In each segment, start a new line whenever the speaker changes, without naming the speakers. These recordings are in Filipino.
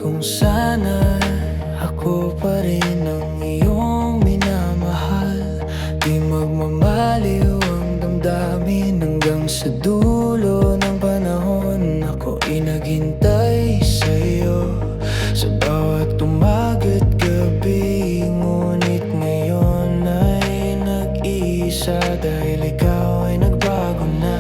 Kung sana ako pa rin ang iyong minamahal, di magmamaliw ang damdamin hanggang sa dulo ng panahon. Ako'y naghintay sa'yo sa bawat umaga't gabi, ngunit ngayon ay nag-iisa dahil ikaw ay nagbago na.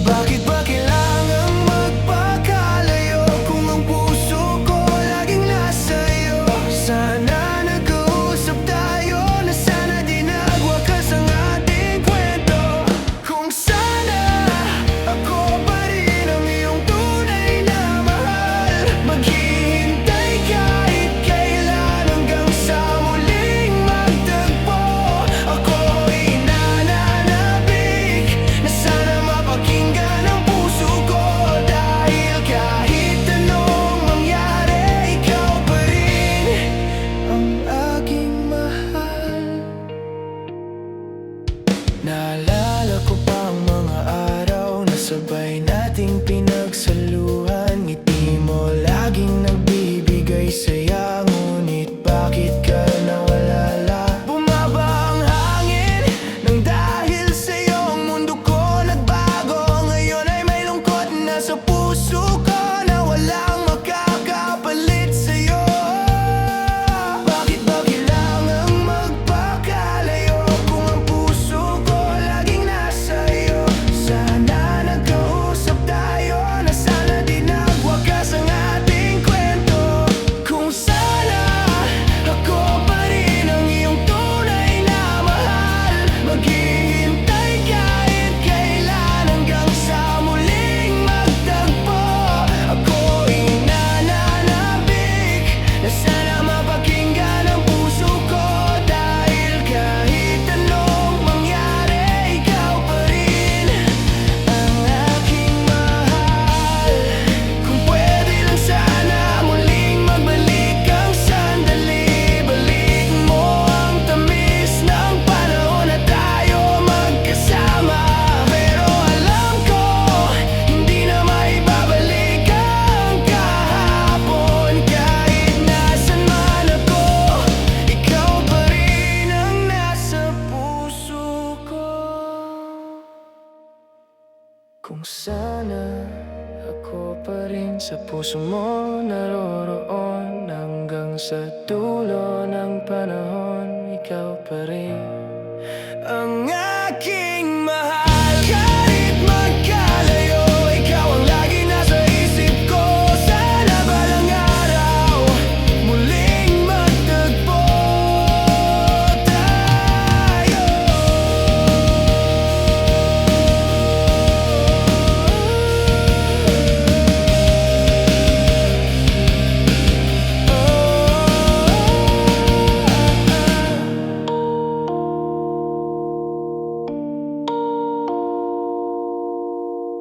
Bakit ba kailangang magpakalayo kung ang puso ko laging nasa iyo? Sana nag-uusap tayo na sana di nagwakas ang ating kwento. Kung sana ako pa rin ang iyong tunay na mahal, maghihintay kahit kailan hanggang sa muling magtagpo. Ako'y nananabik na sana mapakinggan ang puso ko, dahil kahit anong mangyari, ikaw pa rin ang aking mahal. Naalala ko pa ang mga araw na sabay nating pinagsaluhan. Ngiti mo laging nagbibigay saya, ngunit bakit ka nawalala? Bumaba ang hangin nang dahil sa'yo ang mundo ko nagbago. Ngayon ay may lungkot na sa puso ko na walang makakapalit sa'yo. Bakit ba kailangang magpakalayo kung ang puso ko laging nasa iyo? Sana nagkausap tayo na sana di nagwakas ang ating kwento. Kung sana ako pa rin ang iyong tunay na mahal, maghihintay kahit kailan hanggang sa muling magtagpo. Ako'y nananabik na sana mapakinggan ang puso ko, dahil kahit anong mangyari, ikaw pa rin ang aking mahal. Kung pwede lang sana muling magbalik ang sandali, balik mo ang tamis ng panahon na tayo magkasama. Pero alam ko, hindi na maibabalik ang kahapon. Kahit nasan man ako, ikaw pa rin ang nasa puso ko. Kung sana ako pa rin sa puso mo naroroon, hanggang sa dulo ng panahon, ikaw pa rin ang